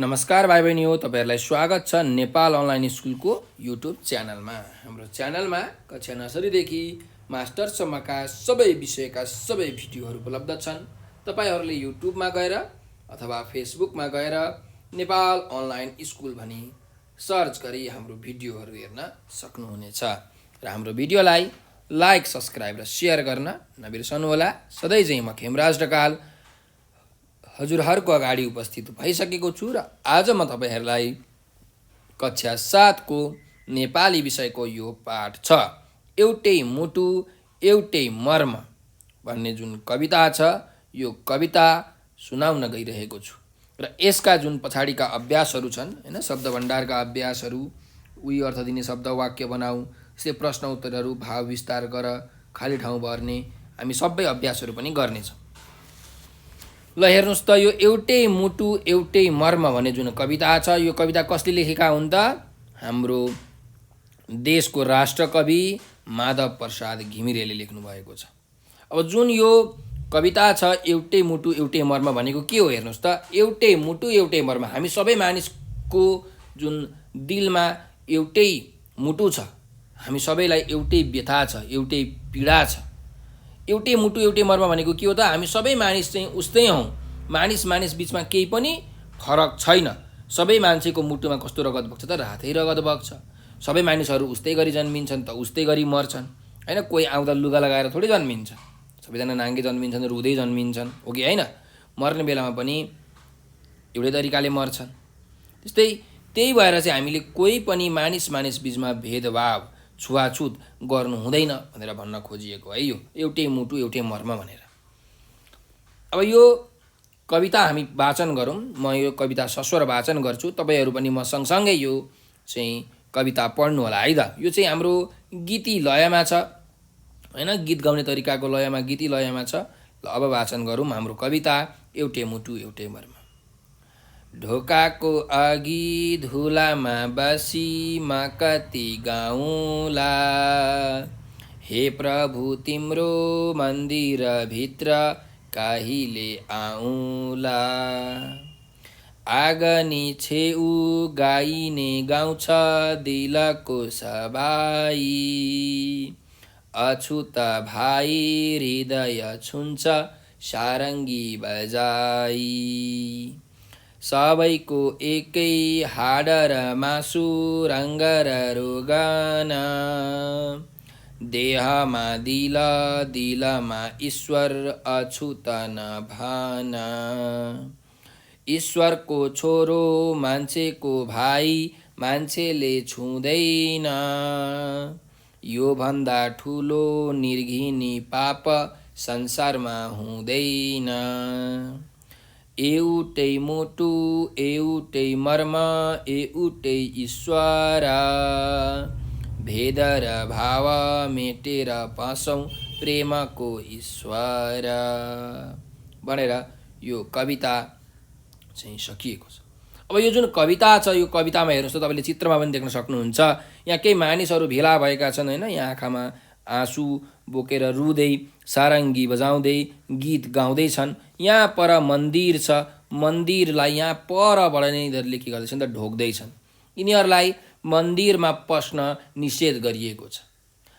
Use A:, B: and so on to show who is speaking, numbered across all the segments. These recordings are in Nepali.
A: नमस्कार भाइ बहिनी हो, तपाईँहरूलाई स्वागत छ नेपाल अनलाइन स्कुलको युट्युब च्यानलमा। हाम्रो च्यानलमा कक्षा नर्सरीदेखि मास्टरसम्मका सबै विषयका सबै भिडियोहरू उपलब्ध छन्। तपाईँहरूले युट्युबमा गएर अथवा फेसबुकमा गएर नेपाल अनलाइन स्कुल भनी सर्च गरी हाम्रो भिडियोहरू हेर्न सक्नुहुनेछ। र हाम्रो भिडियोलाई लाइक, सब्सक्राइब र सेयर गर्न नबिर्सनुहोला। सधैँ चाहिँ म खेमराज ढकाल हजुरहरूको अगाडि उपस्थित भइसकेको छु र आज म तपाईहरूलाई कक्षा 7 को नेपाली विषयको यो पाठ छ, एउटै मुटु एउटै मर्म भन्ने जुन कविता छ, यो कविता सुनाउन गइरहेको छु। र यसका जुन पछाडिका अभ्यासहरू छन् हैन, शब्द भण्डारका अभ्यासहरू, उही अर्थ दिने शब्द वाक्य बनाऊ, यस्तै प्रश्न उत्तरहरू, भाव विस्तार गर, खाली ठाउँ भर्ने, हामी सबै अभ्यासहरू पनि गर्नेछौँ। ल हेर्नुहोस् त, यो एउटै मुटु एउटै मर्म भन्ने जुन कविता छ, यो कविता कसले लेखेका हुन् त? हाम्रो देशको राष्ट्रकवि माधव प्रसाद घिमिरेले लेख्नु भएको छ। अब जुन यो कविता छ एउटै मुटु एउटै मर्म भनेको के हो हेर्नुहोस् त, एउटै मुटु एउटै मर्म, हामी सबै मानिसको जुन दिलमा एउटै मुटु छ, हामी सबैलाई एउटै व्यथा छ, एउटै पीडा छ। एउटै मुटु एउटै मर्म भनेको के हो त? हामी सबै मानिस चाहिँ उस्तै हौँ, मानिस बिचमा केही पनि फरक छैन। सबै मान्छेको मुटुमा कस्तो रगत बग्छ त? रातै रगत बग्छ। सबै मानिसहरू उस्तै गरी जन्मिन्छन् त उस्तै गरी मर्छन् हैन। कोही आउँदा लुगा लगाएर थोरै जन्मिन्छ, सबैजना नाङ्गे जन्मिन्छन्, रुँदै जन्मिन्छन्, हो कि होइन? मर्ने बेलामा पनि एउटै तरिकाले मर्छन्। त्यही भएर चाहिँ हामीले कोही पनि मानिस बिचमा भेदभाव, छुवाछुत गर्नु हुँदैन भनेर भन्न खोजिएको है, यो एउटै मुटु एउटै मर्म भनेर। अब यो कविता हामी वाचन गरौँ। म यो कविता सस्वर वाचन गर्छु, तपाईँहरू पनि म सँगसँगै यो चाहिँ कविता पढ्नु होला है त। यो चाहिँ हाम्रो गीती लयमा छ हैन, गीत गाउने तरिकाको लयमा, गीती लयमा छ। ल अब वाचन गरौँ हाम्रो कविता एउटै मुटु एउटै मर्म। ढोकाको अघि धुलामा बसी म कति गाउँला, हे प्रभु तिम्रो मन्दिरभित्र कहिले आउँला। आगनी छेउ गाइने गाउँछ दिलको सबाई, अछुत भाइ हृदय छुन्छ सारङ्गी बजाई। सबैको एकै हाड र मासु, रङ्ग र रोगन, देहमा दिल दिलमा ईश्वर, अछुत नभन। ईश्वरको छोरो मान्छेको भाइ, मान्छेले छुँदैन, यो भन्दा ठुलो निर्घिनी पाप संसारमा हुँदैन। एउटै मुटु एउटै मर्म एउटै ईश्वर, भेद र भाव मेटेर पसौँ प्रेमको ईश्वर भनेर यो कविता चाहिँ सकिएको छ। अब यो जुन कविता छ, यो कवितामा हेर्नुहोस् त, तपाईँले चित्रमा पनि देख्न सक्नुहुन्छ। यहाँ केही मानिसहरू भेला भएका छन् होइन, यहाँ आँखामा आँसु बोकेर रुँदै, सारङ्गी बजाउँदै, गीत गाउँदैछन्। यहाँ पर मन्दिर छ, मन्दिरलाई यहाँ परबाट नै यिनीहरूले के गर्दैछन् त? ढोक्दैछन्। यिनीहरूलाई मन्दिरमा पस्न निषेध गरिएको छ।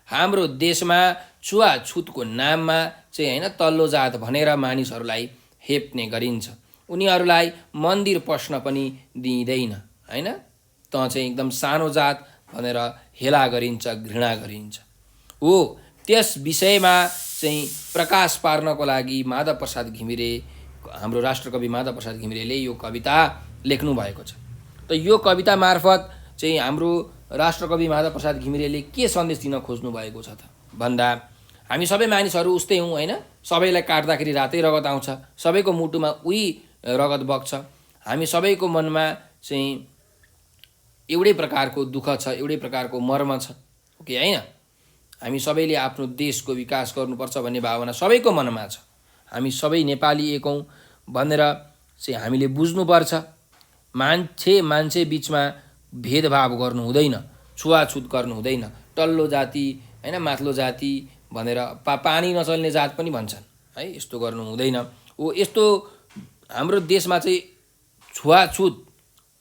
A: हाम्रो देशमा छुवाछुतको नाममा चाहिँ होइन, तल्लो जात भनेर मानिसहरूलाई हेप्ने गरिन्छ। उनीहरूलाई मन्दिर पस्न पनि दिइँदैन होइन, त चाहिँ एकदम सानो जात भनेर हेला गरिन्छ, घृणा गरिन्छ। हो, त्यस विषयमा चाहिँ प्रकाश पार्नको लागि माधव प्रसाद घिमिरे, हाम्रो राष्ट्रकवि माधव प्रसाद घिमिरेले यो कविता लेख्नु भएको छ। त यो कविता मार्फत चाहिँ हाम्रो राष्ट्रकवि माधव प्रसाद घिमिरेले के सन्देश दिन खोज्नु भएको छ त भन्दा, हामी सबै मानिसहरू उस्तै हौँ होइन, सबैलाई काट्दाखेरि रातै रगत आउँछ, सबैको मुटुमा उही रगत बग्छ, हामी सबैको मनमा चाहिँ एउटै प्रकारको दुःख छ, एउटै प्रकारको मर्म छ, हो कि होइन? हामी सबैले आफ्नो देशको विकास गर्नुपर्छ भन्ने भावना सबैको मनमा छ। हामी सबै नेपाली एक हौँ भनेर चाहिँ हामीले बुझ्नुपर्छ। मान्छे बिचमा भेदभाव गर्नु हुँदैन, छुवाछुत गर्नु हुँदैन। तल्लो जाति होइन, माथिल्लो जाति भनेर पानी नचल्ने जात पनि भन्छन् है, यस्तो गर्नु हुँदैन। हो, यस्तो हाम्रो देशमा चाहिँ छुवाछुत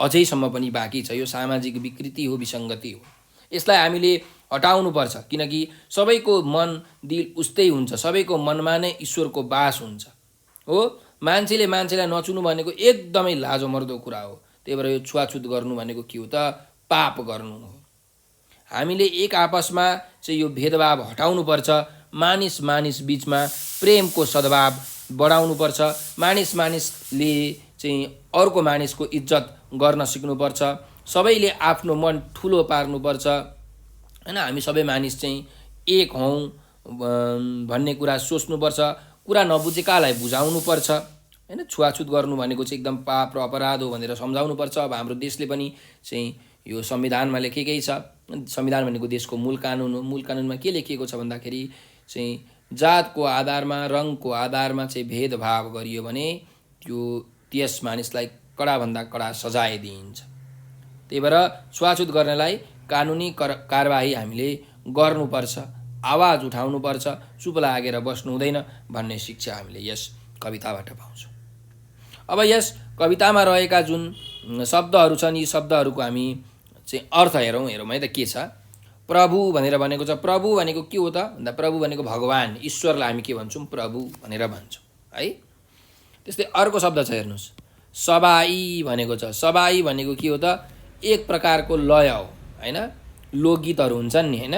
A: अझैसम्म पनि बाँकी छ। यो सामाजिक विकृति हो, विसङ्गति हो। यसलाई हामीले हटाउनुपर्छ, किनकि सबैको मन दिल उस्तै हुन्छ, सबैको मनमा नै ईश्वरको बास हुन्छ हो। मान्छेले मान्छेलाई नचुनु भनेको एकदमै लाजमर्दो कुरा हो। त्यही भएर यो छुवाछुत गर्नु भनेको के हो त? पाप गर्नु हो। हामीले एक आपसमा चाहिँ यो भेदभाव हटाउनुपर्छ। मानिस मानिस बिचमा प्रेमको सद्भाव बढाउनुपर्छ। मानिस मानिसले चाहिँ अर्को मानिसको इज्जत गर्न सिक्नुपर्छ। सबैले आफ्नो मन ठुलो पार्नुपर्छ हैन। हामी सबै मानिस चाहिँ एक हौँ भन्ने कुरा सोच्नुपर्छ। कुरा नबुझेकालाई बुझाउनुपर्छ हैन। छुवाछुत गर्नु भनेको चाहिँ एकदम पाप र अपराध हो भनेर सम्झाउनुपर्छ। अब हाम्रो देशले पनि चाहिँ यो संविधानमा लेखेकै छ। संविधान भनेको देशको मूल कानुन हो। मूल कानुनमा के लेखिएको छ भन्दाखेरि चाहिँ जातको आधारमा, रङको आधारमा चाहिँ भेदभाव गरियो भने त्यस मानिसलाई कडाभन्दा कडा सजाय दिइन्छ। त्यही भएर छुवाछुत गर्नेलाई कानुनी कारबाही हामीले गर्नुपर्छ, आवाज उठाउनुपर्छ, चुप लागेर बस्नु हुँदैन भन्ने शिक्षा हामीले यस कविताबाट पाउँछौँ। अब यस कवितामा रहेका जुन शब्दहरू छन्, यी शब्दहरूको हामी चाहिँ अर्थ हेरौँ है त के छ। प्रभु भनेर भनेको छ। प्रभु भनेको के हो त भन्दा प्रभु भनेको भगवान्, ईश्वरलाई हामी के भन्छौँ? प्रभु भनेर भन्छौँ है। त्यस्तै अर्को शब्द छ हेर्नुहोस्, सबाई भनेको छ। सबाई भनेको के हो त? एक प्रकारको लय हो हैन। लोकगीतहरू हुन्छन् नि हैन,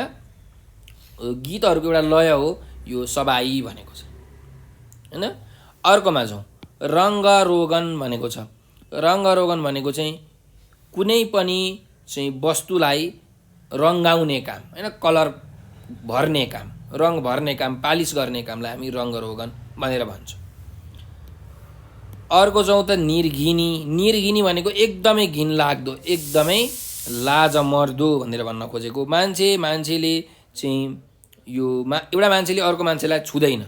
A: गीतहरूको एउटा लय हो यो सबाई भनेको छ हैन। अर्कोमा छौँ रङ्गरोगन भनेको छ। रङ्गरोगन भनेको चाहिँ कुनै पनि चाहिँ वस्तुलाई रङ्गाउने काम हैन, कलर भर्ने काम, रङ भर्ने काम, पालिस गर्ने कामलाई हामी रङ्गरोगन भनेर भन्छौँ। अर्को छौँ त निर्घिनी। निर्घिनी भनेको एकदमै घिनलाग्दो, एकदमै लाजमर्दो भनेर भन्न खोजेको। मान्छेले चाहिँ यो एउटा मान्छेले अर्को मान्छेलाई छुँदैन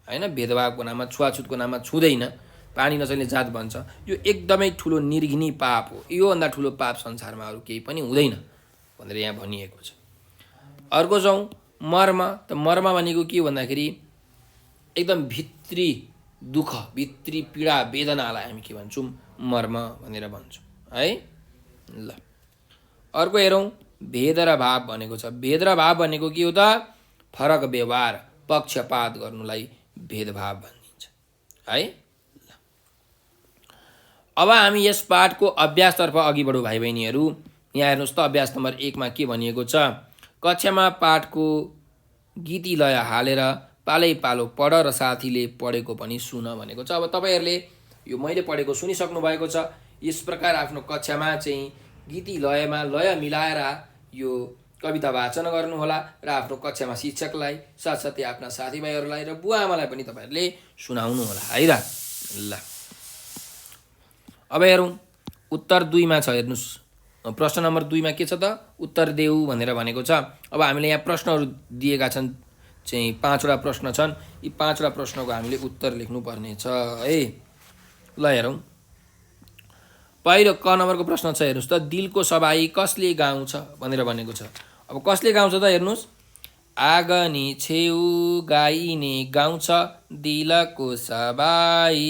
A: हैन। भेदभावको नाममा, छुवाछुतको नाममा छुँदैन। पानी नचल्ने जात भन्छ। यो एकदमै ठुलो निर्घिनी पाप हो। योभन्दा ठुलो पाप संसारमा अरू केही पनि हुँदैन भनेर यहाँ भनिएको छ। अर्को छौँ मर्म। त मर्म भनेको के भन्दाखेरि एकदम भित्री दुःख, भित्री पीडा, वेदनालाई हामी के भन्छौँ? मर्म भनेर भन्छौँ है। ल अर्को हेरौँ भेद र भाव भनेको छ। भेद र भाव भनेको के हो त? फरक व्यवहार, पक्षपात गर्नुलाई भेदभाव भनिन्छ है। अब हामी यस पाठको अभ्यासतर्फ अघि बढौँ भाइ बहिनीहरू। यहाँ हेर्नुहोस् त अभ्यास नम्बर 1 मा के भनिएको छ? कक्षामा पाठको गीती लय हालेर पालै पालो पढ र साथीले पढेको पनि सुन भनेको छ। अब तपाईँहरूले यो मैले पढेको सुनिसक्नु भएको छ। यस प्रकार आफ्नो कक्षामा चाहिँ गीती लयमा लय मिलाएर यो कविता वाचन गर्नुहोला र आफ्नो कक्षामा शिक्षकलाई, साथसाथै आफ्ना साथीभाइहरूलाई र बुवा आमालाई पनि तपाईँहरूले सुनाउनु होला है त। ल अब हेरौँ उत्तर 2 मा छ हेर्नुहोस्। प्रश्न नम्बर 2 मा के छ त? उत्तर देऊ भनेर भनेको छ। अब हामीले यहाँ प्रश्नहरू दिएका छन्, चाहिँ 5वटा प्रश्न छन्। यी 5वटा प्रश्नको हामीले उत्तर लेख्नुपर्ने छ है। ल हेरौँ। पहिलो क नम्बरको प्रश्न छ हेर्नुहोस् त, दिलको सबाई कसले गाउँछ भनेर भनेको छ। अब कसले गाउँछ त हेर्नुहोस्। आगनी छेउ गाइने गाउँछ दिलको सबाई,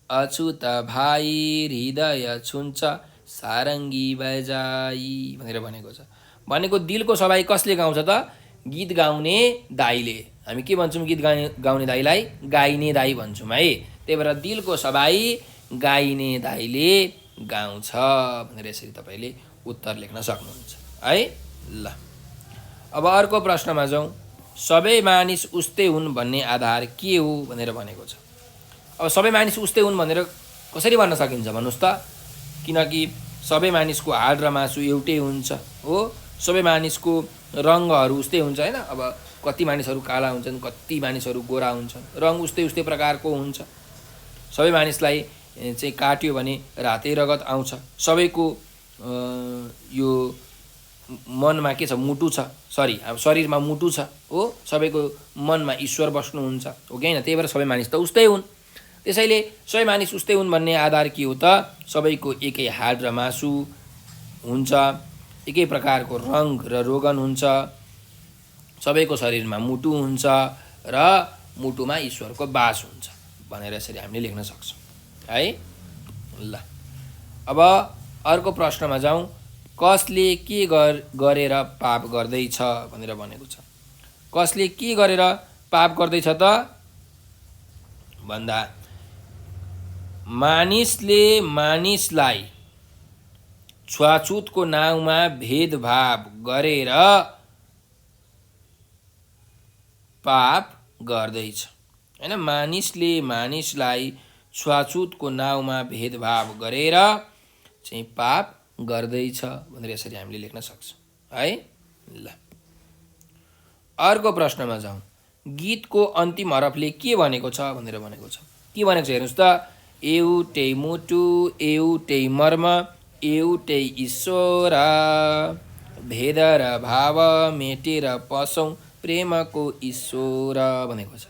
A: अछुत भाइ हृदय छुन्छ सारङ्गी बजाई भनेर भनेको छ। भनेको दिलको सबाई कसले गाउँछ त? गीत गाउने दाइले। हामी के भन्छौँ गीत गाउने दाइलाई? गाइने दाइ भन्छौँ है। त्यही भएर दिलको सबाई गाइने दाइले गाउँछ भनेर यसरी तपाईँले उत्तर लेख्न सक्नुहुन्छ है। ल अब अर्को प्रश्नमा जाउँ। सबै मानिस उस्तै हुन् भन्ने आधार के हो भनेर भनेको छ। अब सबै मानिस उस्तै हुन् भनेर कसरी भन्न सकिन्छ भन्नुहोस् त? किनकि सबै मानिसको हाड र मासु एउटै हुन्छ हो। सबै मानिसको रङ्गहरू उस्तै हुन्छ हैन। अब कति मानिसहरू काला हुन्छन्, कति मानिसहरू गोरा हुन्छन्, रङ उस्तै प्रकारको हुन्छ। सबै मानिसलाई चाहिँ काट्यो भने रातै रगत आउँछ। सबैको यो मनमा के छ? मुटु छ। अब शरीरमा मुटु छ हो। सबैको मनमा ईश्वर बस्नुहुन्छ हो कि हैन? त्यही भएर सबै मानिस त उस्तै हुन्। त्यसैले सबै मानिस उस्तै हुन् भन्ने आधार के हो त? सबैको एकै हाड र मासु हुन्छ, एकै प्रकारको रङ र रोगन हुन्छ, सबैको शरीरमा मुटु हुन्छ र मुटुमा ईश्वरको बास हुन्छ भनेर यसरी हामीले लेख्न सक्छौँ है। ल अब अर्को प्रश्नमा जाउँ। कसले के गरेर पाप गर्दैछ भनेर भनेको छ। कसले के गरेर पाप गर्दैछ त भन्दा मानिसले मानिसलाई छुवाछुतको नाउँमा भेदभाव गरेर पाप गर्दैछ हैन। मानिसले मानिसलाई छुवाछुतको नाउँमा भेदभाव गरेर चाहिँ पाप गर्दैछ भनेर यसरी हामीले लेख्न सक्छौँ है। ल अर्को प्रश्नमा जाउँ। गीतको अन्तिम हरफले के भनेको छ भनेर भनेको छ। के भनेको छ हेर्नुहोस् त। एउटै मुटु एउटै मर्म एउटै ईश्वर भेद र भाव मेटेर पसौँ प्रेमको ईश्वर भनेको छ।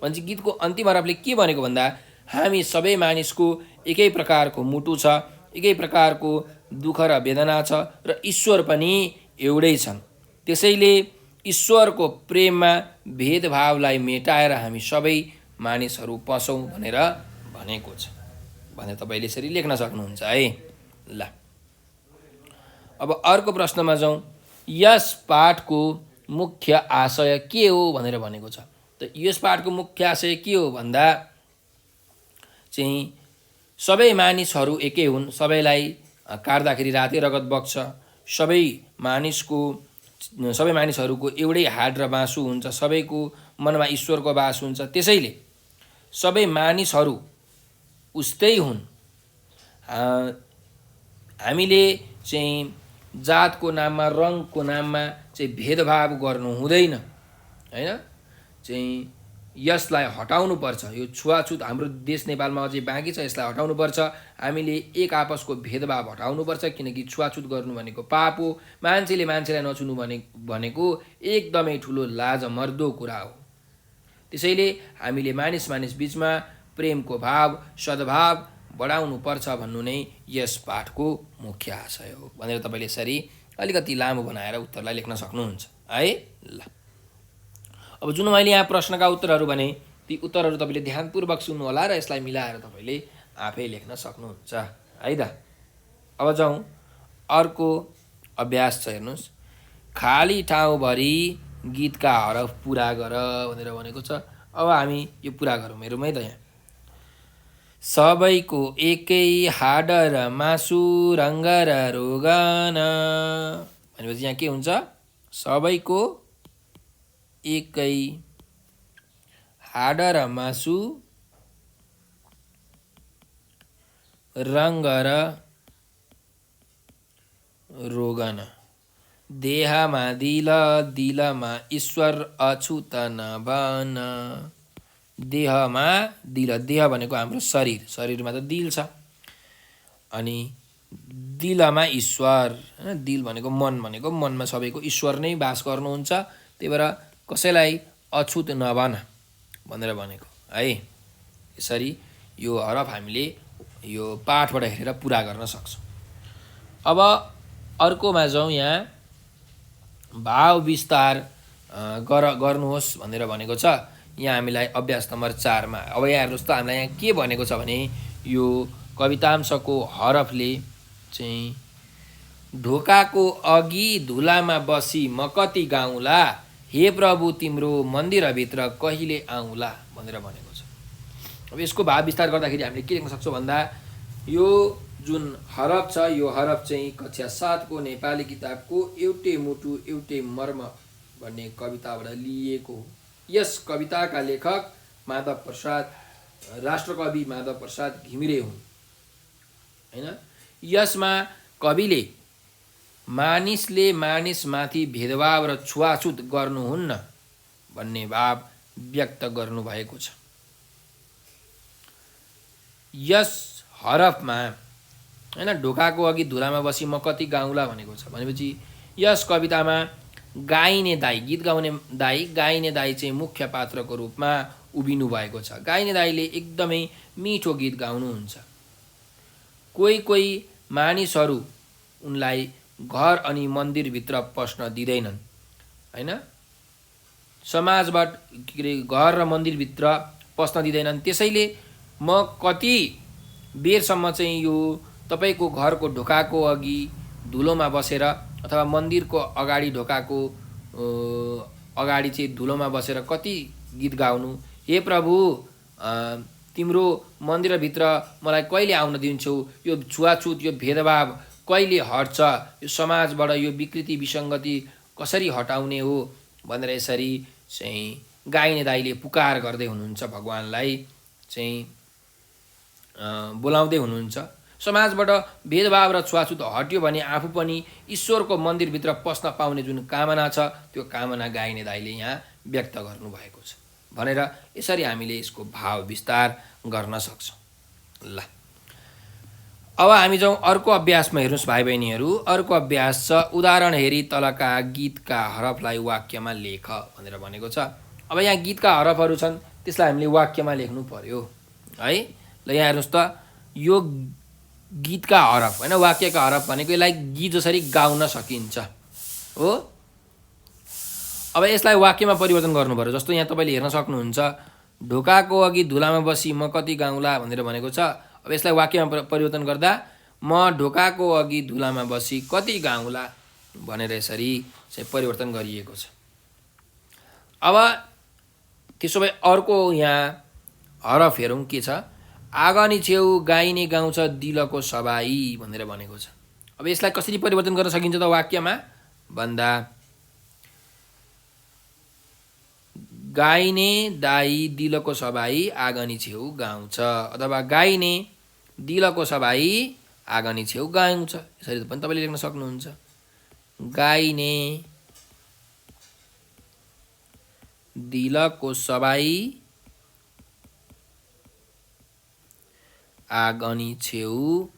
A: भनेपछि गीतको अन्तिम हरफले के भनेको भन्दा हामी सबै मानिसको एकै प्रकारको मुटु छ, एकै प्रकारको दुःख र वेदना छ र ईश्वर पनि एउटै छन्। त्यसैले ईश्वरको प्रेममा भेदभावलाई मेटाएर हामी सबै मानिसहरू पसौँ भनेर भनेको छ भनेर तपाईँले यसरी लेख्न सक्नुहुन्छ है। ल अब अर्को प्रश्नमा जाउँ। यस पाठको मुख्य आशय के हो भनेर भनेको छ। त यस पाठको मुख्य आशय के हो भन्दा चाहिँ सबै मानिसहरू एकै हुन्, सबैलाई काट्दाखेरि रातै रगत बग्छ, सबै मानिसहरूको एउटै हाड र मासु हुन्छ, सबैको मनमा ईश्वरको बास हुन्छ। त्यसैले सबै मानिसहरू उस्तै हुन्। हामीले चाहिँ जातको नाममा रङको नाममा चाहिँ भेदभाव गर्नु हुँदैन हैन। चाहिँ यसलाई हटाउनुपर्छ। यो छुवाछुत हाम्रो देश नेपालमा अझै बाँकी छ, यसलाई हटाउनुपर्छ। हामीले एक आपसको भेदभाव हटाउनुपर्छ किनकि छुवाछुत गर्नु भनेको पाप हो। मान्छेले मान्छेलाई नछुनु भनेको एकदमै ठुलो लाजमर्दो कुरा हो। त्यसैले हामीले मानिस बिचमा प्रेमको भाव सद्भाव बढाउनु पर्छ भन्नु नै यस पाठको मुख्य आशय हो भनेर तपाईँले यसरी अलिकति लामो बनाएर उत्तरलाई लेख्न सक्नुहुन्छ है। ल अब जुन मैले यहाँ प्रश्नका उत्तरहरू भने ती उत्तरहरू तपाईँले ध्यानपूर्वक सुन्नु होला र यसलाई मिलाएर तपाईँले आफै लेख्न सक्नुहुन्छ है त। अब जाउँ अर्को अभ्यास छ हेर्नुहोस्। खाली ठाउँभरि गीतका हरफ पुरा गर भनेर भनेको छ। अब हामी यो पुरा गरौँ। हेरौँ है त। यहाँ सबैको एकै हाड र मासु रङ्ग र रोगन भनेपछि यहाँ के हुन्छ। सबैको एकै हाड र मासु रङ्ग र रोगन देहमा दिल दिलमा ईश्वर अछुत नभन। देहमा दिल, देह भनेको हाम्रो शरीर, शरीरमा त दिल छ। अनि दिलमा ईश्वर हैन। दिल भनेको मन, भनेको मनमा सबैको ईश्वर नै बास गर्नुहुन्छ। त्यही भएर कसैलाई अछुत नभन भनेर भनेको है। यसरी यो हरफ हामीले यो पाठबाट हेरेर पुरा गर्न सक्छौँ। अब अर्कोमा जाउँ। यहाँ भाव विस्तार गर्नुहोस् भनेर भनेको छ। यहाँ हामीलाई अभ्यास नम्बर 4 मा अब यहाँ हेर्नुहोस् त। हामीलाई यहाँ के भनेको छ भने यो कवितांशको हरफले चाहिँ ढोकाको अघि धुलामा बसी म कति गाउँला हे प्रभु तिम्रो मन्दिरभित्र कहिले आउँला भनेर भनेको छ। अब यसको भाव विस्तार गर्दाखेरि हामीले के लेख्न सक्छौँ भन्दा यो जुन हरफ छ यो हरफ चाहिँ कक्षा 7 को नेपाली किताबको एउटै मुटु एउटै मर्म भन्ने कविताबाट लिएको हो। यस कविताका लेखक माधव प्रसाद, राष्ट्रकवि माधव प्रसाद घिमिरे हुन् हैन। यसमा कविले मानिसले मानिसमाथि भेदभाव र छुवाछुत गर्नुहुन्न भन्ने भाव व्यक्त गर्नुभएको छ। यस हरफमा हैन ढोकाको अघि धुलामा बसी म कति गाउँला भनेको छ। भनेपछि यस कवितामा गाइने दाई, गीत गाउने दाई, गाइने दाई चाहिँ मुख्य पात्रको रूपमा उभिनु भएको छ। गाइने दाईले एकदमै मिठो गीत गाउनुहुन्छ। कोही कोही मानिसहरू उनलाई घर अनि मन्दिरभित्र पस्न दिँदैनन् हैन। समाजबाट घर र मन्दिरभित्र पस्न दिँदैनन्। त्यसैले म कति बेरसम्म चाहिँ यो तपाईँको घरको ढोकाको अघि धुलोमा बसेर अथवा मन्दिरको अगाडि ढोकाको अगाडि चाहिँ धुलोमा बसेर कति गीत गाउनु, हे प्रभु तिम्रो मन्दिरभित्र मलाई कहिले आउन दिन्छौ, यो छुवाछुत यो भेदभाव कहिले हट्छ, यो समाजबाट यो विकृति विसङ्गति कसरी हटाउने हो भनेर यसरी चाहिँ गाइने दाइले पुकार गर्दै हुनुहुन्छ, भगवान्लाई चाहिँ बोलाउँदै हुनुहुन्छ। समाजबाट भेदभाव र छुवाछुत हट्यो भने आफू पनि ईश्वरको मन्दिरभित्र पस्न पाउने जुन कामना छ त्यो कामना गाइने दाइले यहाँ व्यक्त गर्नुभएको छ भनेर यसरी हामीले यसको भाव विस्तार गर्न सक्छौँ। ल अब हामी जाउँ अर्को अभ्यासमा। हेर्नुहोस् भाइ बहिनीहरू, अर्को अभ्यास छ उदाहरण हेरी तलका गीतका हरफलाई वाक्यमा लेख भनेर भनेको छ। अब यहाँ गीतका हरफहरू छन्, त्यसलाई हामीले वाक्यमा लेख्नु पर्यो है। ल यहाँ हेर्नुहोस् त, यो गीतका हरफ होइन, वाक्यका हरफ भनेको यसलाई गीत जसरी गाउन सकिन्छ हो। अब यसलाई वाक्यमा परिवर्तन गर्नु पर्यो। जस्तो यहाँ तपाईँले हेर्न सक्नुहुन्छ, ढोकाको अघि धुलामा बसी म कति गाउँला भनेर भनेको छ। अब यसलाई वाक्यमा परिवर्तन गर्दा म ढोकाको अघि धुलामा बसी कति गाउँला भनेर यसरी चाहिँ परिवर्तन गरिएको छ। अब त्यसो भए अर्को यहाँ हरफ हेरौँ के छ। आगनी छेउ गाइने गाउँछ दिलको सबाई भनेर भनेको छ। अब यसलाई कसरी परिवर्तन गर्न सकिन्छ त वाक्यमा भन्दा, गाइने दाई दिलको सबाई आगनी छेउ गाउँछ, अथवा गाइने दिलको सबाई आगनी छेउ गाउँछ, यसरी पनि तपाईँले लेख्न सक्नुहुन्छ। गाइने दिलको सबाई आगनी छेउ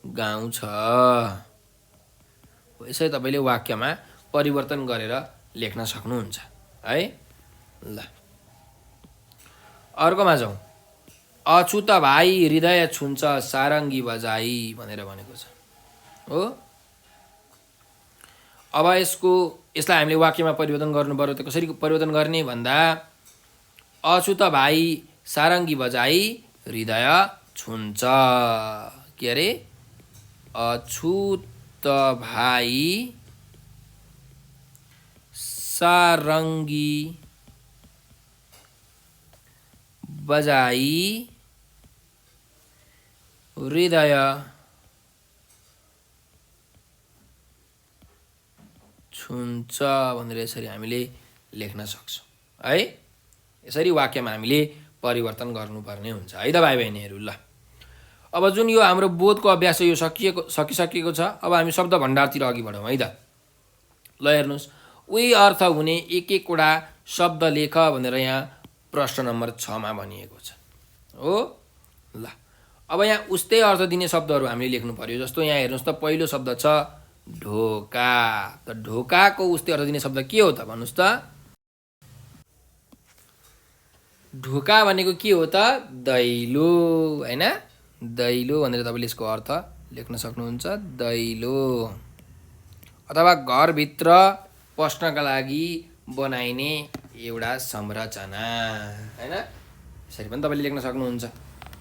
A: गाउँछ, यसरी तपाईँले वाक्यमा परिवर्तन गरेर लेख्न सक्नुहुन्छ है। ल अर्कोमा जाउँ। अछुत भाइ हृदय छुन्छ सारङ्गी बजाई भनेर भनेको छ हो। अब यसलाई हामीले वाक्यमा परिवर्तन गर्नु पर्यो। त कसरी परिवर्तन गर्ने भन्दा, अछुत भाइ सारङ्गी बजाई हृदय छुन्छ, के अरे अछुत भाइ सारङ्गी बजाई हृदय छुन्छ भनेर यसरी हामीले लेख्न सक्छौँ है। यसरी वाक्यमा हामीले परिवर्तन गर्नुपर्ने हुन्छ है त भाइ बहिनीहरू। ल अब जुन यो हाम्रो बोधको अभ्यास यो सकिसकेको छ। अब हामी शब्द भण्डारतिर अघि बढौँ है त। ल हेर्नुहोस्, उही अर्थ हुने एक एकवटा शब्द लेख भनेर यहाँ प्रश्न नम्बर 6 मा भनिएको छ हो। ल अब यहाँ उस्तै अर्थ दिने शब्दहरू हामीले लेख्नु पर्यो। जस्तो यहाँ हेर्नुहोस् त, पहिलो शब्द छ ढोका। त ढोकाको उस्तै अर्थ दिने शब्द के हो त भन्नुहोस् त। ढोका भनेको के हो त, दैलो होइन। दैलो भनेर तपाईँले यसको अर्थ लेख्न सक्नुहुन्छ, दैलो। अथवा घरभित्र पस्नका लागि बनाइने एउटा संरचना होइन, यसरी पनि तपाईँले लेख्न सक्नुहुन्छ।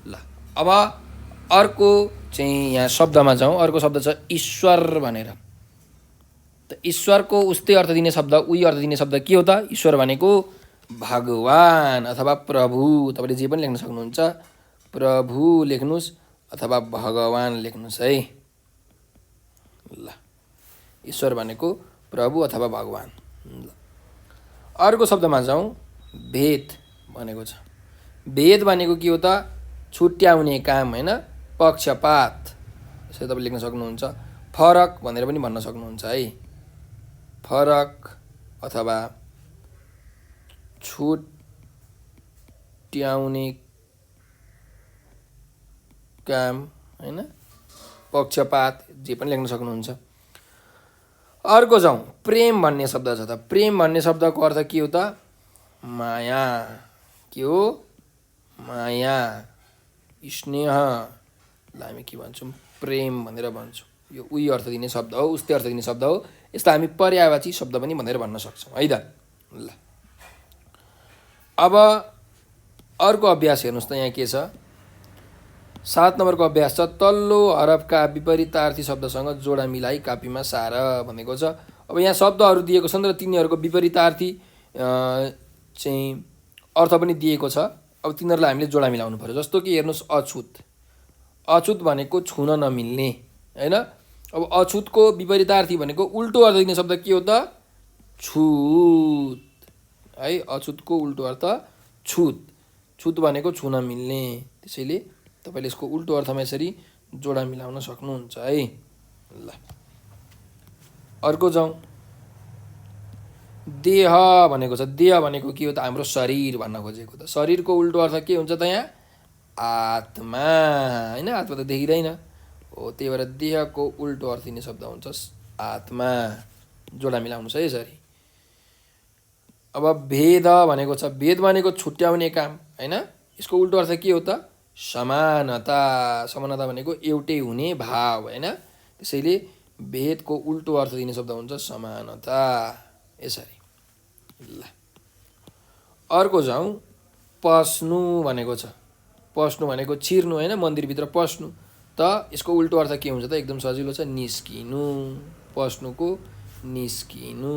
A: ल अब अर्को चाहिँ यहाँ शब्दमा जाउँ। अर्को शब्द छ ईश्वर भनेर। त ईश्वरको उस्तै अर्थ दिने शब्द, उही अर्थ दिने शब्द के हो त। ईश्वर भनेको भगवान अथवा प्रभु, तपाईँले जे पनि लेख्न सक्नुहुन्छ। प्रभु लेख्नुहोस् अथवा भगवान लेख्नुहोस् है। ल ईश्वर भनेको प्रभु अथवा भगवान। ल अर्को शब्दमा जाउँ। भेद भनेको छ। भेद भनेको के हो त, छुट्याउने काम होइन, पक्षपात, यसरी तपाईँ लेख्न सक्नुहुन्छ। फरक भनेर पनि भन्न सक्नुहुन्छ है। फरक अथवा छुट्याउने काम होइन, पक्षपात, जे पनि लेख्न सक्नुहुन्छ। अर्को जाउँ। प्रेम भन्ने शब्द छ त। प्रेम भन्ने शब्दको अर्थ के हो त, माया। के हो, माया, स्नेह। ल हामी के भन्छौँ, प्रेम भनेर भन्छौँ। यो उही अर्थ दिने शब्द हो, उस्तै अर्थ दिने शब्द हो। यसलाई हामी पर्यायवाची शब्द पनि भनेर भन्न सक्छौँ है त। ल अब अर्को अभ्यास हेर्नुहोस् त यहाँ के छ। 7 नम्बरको अभ्यास छ तल्लो हरफका विपरीतार्थी शब्दसँग जोडा मिलाई कापीमा सार भनेको छ। अब यहाँ शब्दहरू दिएको छन् र तिनीहरूको विपरीतार्थी चाहिँ अर्थ पनि दिएको छ। अब तिनीहरूलाई हामीले जोडा मिलाउनु पर्यो। जस्तो कि हेर्नुहोस् अछुत, अछुत भनेको छुन नमिल्ने हैन। अब अछुतको विपरीतार्थी भनेको उल्टो अर्थ दिने शब्द के हो त? छुत है। अछुतको उल्टो अर्थ छुत, छुत भनेको छुन मिल्ने। त्यसैले तपाईले यसको उल्टो अर्थमा यसरी जोडा मिलाउन सक्नुहुन्छ है। ल अर्को जाउँ। देह भनेको छ। देह भनेको के हो त? हाम्रो शरीर भन्न खोजेको त। शरीरको उल्टो अर्थ के हुन्छ त यहाँ? आत्मा हैन। आत्मा त देखिँदैन हो, त्यही भएर देहको उल्टो अर्थ दिने शब्द हुन्छ आत्मा। जोडा मिलाउनु छ यसरी। अब भेद भनेको छ। भेद भनेको छुट्याउने काम हैन। यसको उल्टो अर्थ के हो त? समानता। समानता भनेको एउटै हुने भाव हैन। त्यसैले भेदको उल्टो अर्थ दिने शब्द हुन्छ समानता यसरी। ल अर्को जाउँ। पस्नु भनेको छ। पस्नु भनेको छिर्नु हैन, मन्दिरभित्र पस्नु। त यसको उल्टो अर्थ के हुन्छ त? एकदम सजिलो छ, निस्किनु। पस्नुको निस्किनु।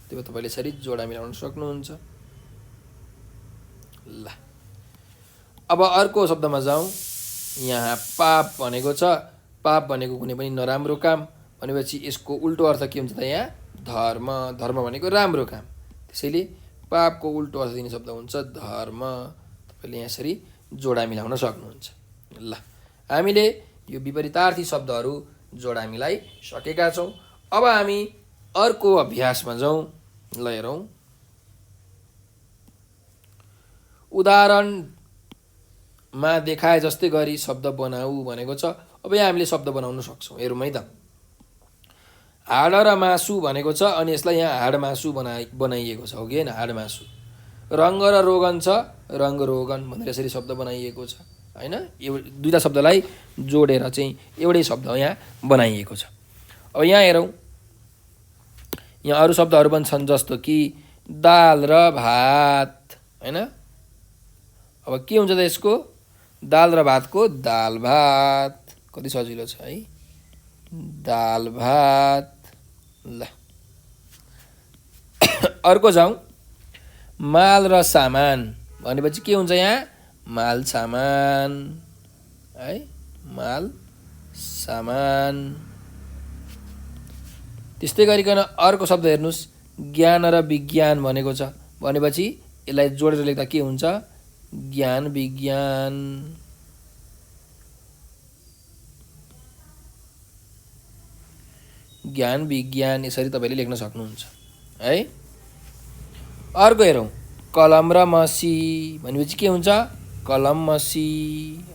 A: त्यो तपाईले यसरी जोडा मिलाउन सक्नुहुन्छ। ल अब अर्को शब्दमा जाउँ। यहाँ पाप भनेको छ। पाप भनेको कुनै पनि नराम्रो काम भनेपछि यसको उल्टो अर्थ के हुन्छ त? यहाँ धर्म। धर्म भनेको राम्रो काम। त्यसैले पापको उल्टो अर्थ दिने शब्द हुन्छ धर्म। तपाईले यहाँ यसरी जोडा मिलाउन सक्नुहुन्छ। ल हामीले यो विपरीतार्थी शब्दहरू जोडा मिलाई सकेका छौँ। अब हामी अर्को अभ्यासमा जाउँ। ल हेरौँ। उदाहरणमा देखाए जस्तै गरी शब्द बनाऊ भनेको छ। अब यहाँ हामीले शब्द बनाउन सक्छौँ। हेरौँ है त। हाड र मासु भनेको छ अनि यसलाई यहाँ हाड मासु बनाइएको छ हो कि हैन? हाड मासु। रङ्ग र रोगन छ, रङ्ग रोगन भनेर यसरी शब्द बनाइएको छ हैन। दुईटा शब्दलाई जोडेर चाहिँ एउटै शब्द यहाँ बनाइएको छ। अब यहाँ हेरौँ। यहाँ अरू शब्दहरू पनि छन् जस्तो कि दाल र भात हैन। अब के हुन्छ त यसको? दाल र भातको दाल भात। कति सजिलो छ है, दाल भात। ल अर्को जाउँ। माल र सामान भनेपछि के हुन्छ यहाँ? माल सामान है, माल सामान। त्यस्तै गरिकन अर्को शब्द हेर्नुहोस्। ज्ञान र विज्ञान भनेको छ भनेपछि यसलाई जोडेर लेख्दा के हुन्छ? ज्ञान विज्ञान। ज्ञान विज्ञान यसरी तपाईले लेख्न सक्नुहुन्छ है। अर्को हेरौँ। कलम र मसी भनेपछि के हुन्छ? कलम मसी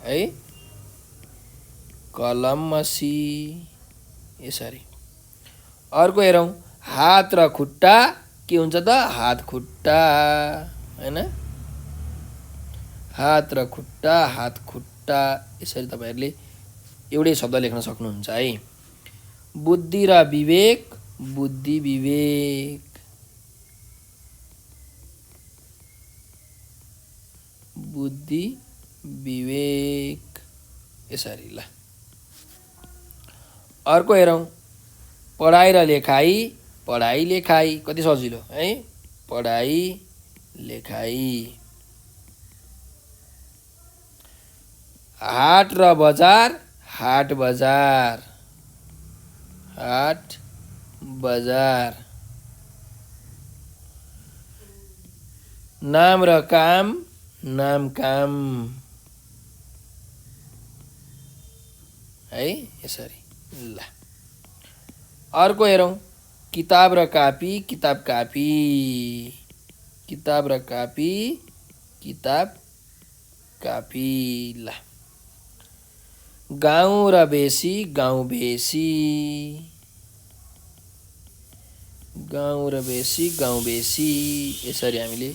A: है, कलम मसी यसरी। अर्को हेरौँ। हात र खुट्टा के हुन्छ त? हात खुट्टा हैन। हात र खुट्टा, हात खुट्टा यसरी तपाईहरुले एउटै शब्द लेख्न सक्नुहुन्छ है। बुद्धि र विवेक, बुद्धि विवेक। बुद्धि विवेक यसरी। ल अर्को हेरौँ। पढाइ र लेखाइ, पढाइ लेखाइ। कति सजिलो है, पढाइ लेखाइ। हाट र बजार, हाट बजार, हाट बजार। नाम र काम, नाम काम है यसरी। ल अर्को हेरौँ। किताब र कापी, किताब कापी, किताब र कापी, किताब कापी। ल गाउँ र बेसी, गाउँ बेसी, गाउँ र बेसी, गाउँ बेसी यसरी हामीले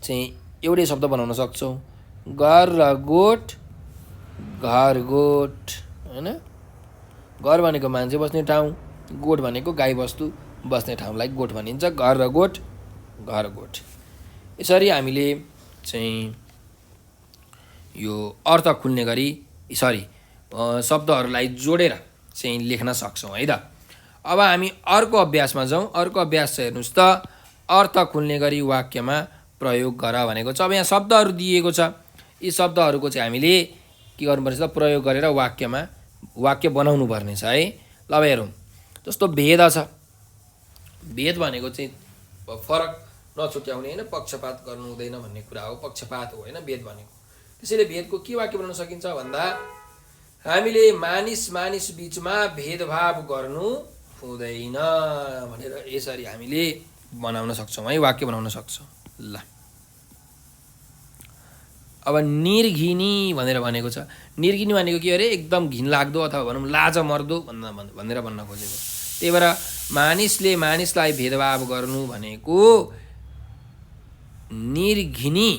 A: चाहिँ एउटै शब्द बनाउन सक्छौँ। घर र गोठ, घर गोठ हैन। घर भनेको मान्छे बस्ने ठाउँ, गोठ भनेको गाई बस्तु बस्ने ठाउँलाई गोठ भनिन्छ। घर र गोठ, घर गोठ। यसरी हामीले चाहिँ यो अर्थ खुल्ने गरी शब्दहरूलाई जोडेर चाहिँ लेख्न सक्छौँ है त। अब हामी अर्को अभ्यासमा जाउँ। अर्को अभ्यास चाहिँ हेर्नुहोस् त, अर्थ खुल्ने गरी वाक्यमा प्रयोग गर भनेको छ। अब यहाँ शब्दहरू दिएको छ, यी शब्दहरूको चाहिँ हामीले के गर्नुपर्छ त, प्रयोग गरेर वाक्य बनाउनु पर्ने छ है। ल अब हेरौँ, जस्तो भेद छ। भेद भनेको चाहिँ फरक नछुट्याउने होइन, पक्षपात गर्नु हुँदैन भन्ने कुरा हो, पक्षपात हो होइन भेद भनेको। त्यसैले भेदको के वाक्य बनाउन सकिन्छ भन्दा, हामीले मानिस बिचमा भेदभाव गर्नु हुँदैन भनेर यसरी हामीले बनाउन सक्छौँ है, वाक्य बनाउन सक्छौँ। ल अब निर्घिनी भनेर भनेको छ। निर्घिनी भनेको के अरे, एकदम घिनलाग्दो अथवा भनौँ लाजमर्दो भनेर भन्न खोजेको। त्यही भएर मानिसले मानिसलाई भेदभाव गर्नु भनेको निर्घिनी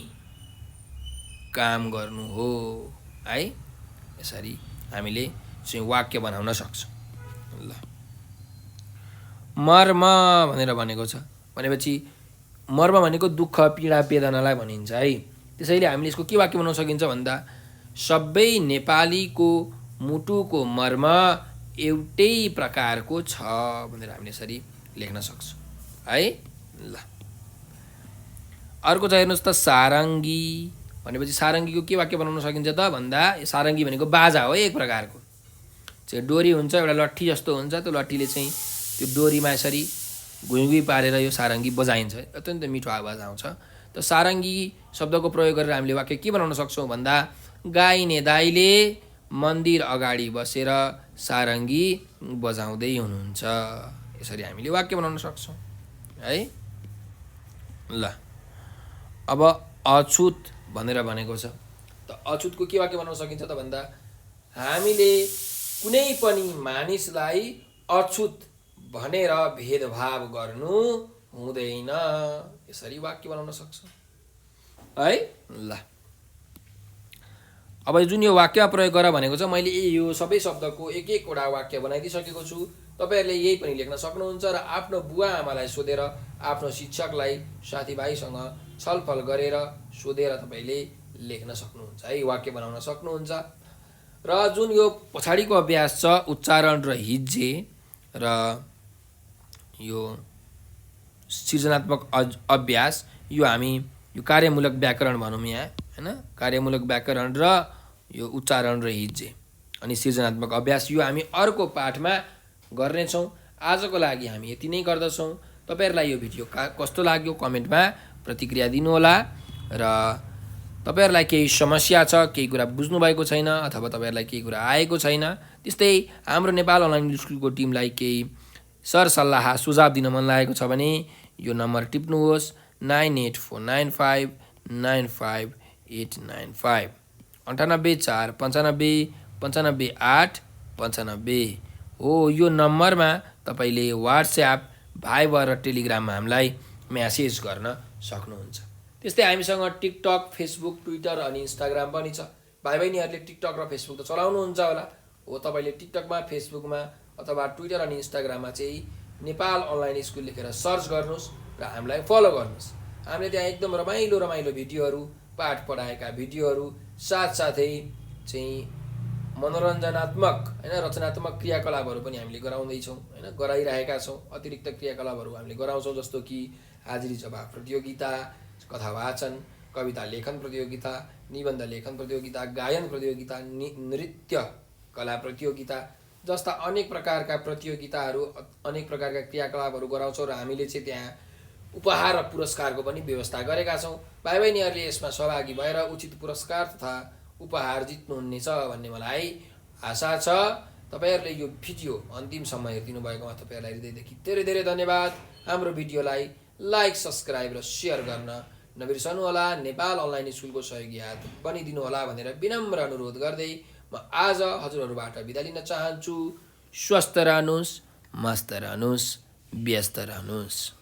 A: काम गर्नु हो है। यसरी हामीले चाहिँ वाक्य बनाउन सक्छौँ। ल मर्म भनेर भनेको छ। भनेपछि मर्म भनेको दुःख पीडा वेदनालाई भनिन्छ है। त्यसैले हामीले यसको के वाक्य बनाउन सकिन्छ भन्दा, सबै नेपालीको मुटुको मर्म एउटै प्रकारको छ भनेर हामीले यसरी लेख्न सक्छौँ है। ल अर्को चाहिँ हेर्नुहोस् त, सारङ्गी भनेपछि सारङ्गीको के वाक्य बनाउन सकिन्छ त भन्दा, सारङ्गी भनेको बाजा हो एक प्रकारको। चाहिँ डोरी हुन्छ, एउटा लट्ठी जस्तो हुन्छ, त्यो लट्ठीले चाहिँ त्यो डोरीमा यसरी घुइँ पारेर यो सारङ्गी बजाइन्छ, अत्यन्त मिठो आवाज आउँछ। त सारङ्गी शब्दको प्रयोग गरेर हामीले वाक्य के बनाउन सक्छौँ भन्दा, गाइने दाइले मन्दिर अगाडि बसेर सारङ्गी बजाउँदै हुनुहुन्छ। यसरी हामीले वाक्य बनाउन सक्छौँ है। ल अब अछुत भनेर भनेको छ। त अछुतको के वाक्य बनाउन सकिन्छ त भन्दा, हामीले कुनै पनि मानिसलाई अछुत भनेर भेदभाव गर्नु हुँदैन। यसरी वाक्य बनाउन सक्छौँ है। ल अब जुन यो वाक्य प्रयोग गर भनेको छ, मैले यो सबै शब्दको एक एकवटा वाक्य बनाइदिइसकेको छु। तपाईँहरूले यही पनि लेख्न सक्नुहुन्छ र आफ्नो बुवा आमालाई सोधेर, आफ्नो शिक्षकलाई, साथीभाइसँग छलफल गरेर सोधेर तपाईँले लेख्न सक्नुहुन्छ है, वाक्य बनाउन सक्नुहुन्छ। र जुन यो पछाडिको अभ्यास छ, उच्चारण र हिज्जे र यो सृजनात्मक अभ्यास, यो हामी यो कार्यमूलक व्याकरण भनौँ यहाँ होइन। कार्यमूलक व्याकरण र यो उच्चारण र हिज्जे अनि सृजनात्मक अभ्यास, यो हामी अर्को पाठमा गर्नेछौँ। आजको लागि हामी यति नै गर्दछौँ। तपाईँहरूलाई यो भिडियो कस्तो लाग्यो कमेन्टमा प्रतिक्रिया दिनुहोला। र तपाईँहरूलाई केही समस्या छ, केही कुरा बुझ्नुभएको छैन अथवा तपाईँहरूलाई केही कुरा आएको छैन, त्यस्तै हाम्रो नेपाल अनलाइन स्कुलको टिमलाई केही सरसल्लाह सुझाव दिन मन लागेको छ भने यो नम्बर टिप्नुहोस्, 9849595895 9845955895 हो। यो नम्बरमा तपाईँले वाट्सएप, भाइबर र टेलिग्राममा हामीलाई म्यासेज गर्न सक्नुहुन्छ। त्यस्तै हामीसँग टिकटक, फेसबुक, ट्विटर अनि इन्स्टाग्राम पनि छ। भाइ बहिनीहरूले टिकटक र फेसबुक त चलाउनुहुन्छ होला हो। तपाईँले टिकटकमा, फेसबुकमा अथवा ट्विटर अनि इन्स्टाग्राममा चाहिँ नेपाल अनलाइन स्कुल लेखेर सर्च गर्नुहोस् र हामीलाई फलो गर्नुहोस्। हामीले त्यहाँ एकदम रमाइलो भिडियोहरू, पाठ पढाएका भिडियोहरू, साथसाथै चाहिँ मनोरञ्जनात्मक होइन रचनात्मक क्रियाकलापहरू पनि हामीले गराउँदैछौँ होइन, गराइरहेका छौँ। अतिरिक्त क्रियाकलापहरू हामीले गराउँछौँ, जस्तो कि हाजिरी जवाफ प्रतियोगिता, कथा वाचन, कविता लेखन प्रतियोगिता, निबन्ध लेखन प्रतियोगिता, गायन प्रतियोगिता, नृत्य कला प्रतियोगिता जस्ता अनेक प्रकारका प्रतियोगिताहरू, अनेक प्रकारका क्रियाकलापहरू गराउँछौँ। र हामीले चाहिँ त्यहाँ उपहार र पुरस्कारको पनि व्यवस्था गरेका छौँ। भाइ बहिनीहरूले यसमा सहभागी भएर उचित पुरस्कार तथा उपहार जित्नुहुनेछ भन्ने मलाई आशा छ। तपाईँहरूले यो भिडियो अन्तिमसम्म हेरिदिनु भएकोमा तपाईँहरूलाई हृदयदेखि धेरै धेरै धन्यवाद। हाम्रो भिडियोलाई लाइक, सब्सक्राइब र सेयर गर्न नबिर्सनुहोला। नेपाल अनलाइन स्कुलको सहयोगी हात बनिदिनु होला भनेर विनम्र अनुरोध गर्दै म आज हजुरहरूबाट बिदा लिन चाहन्छु। स्वस्थ रहनुहोस्, मस्त रहनुहोस्, व्यस्त रहनुहोस्।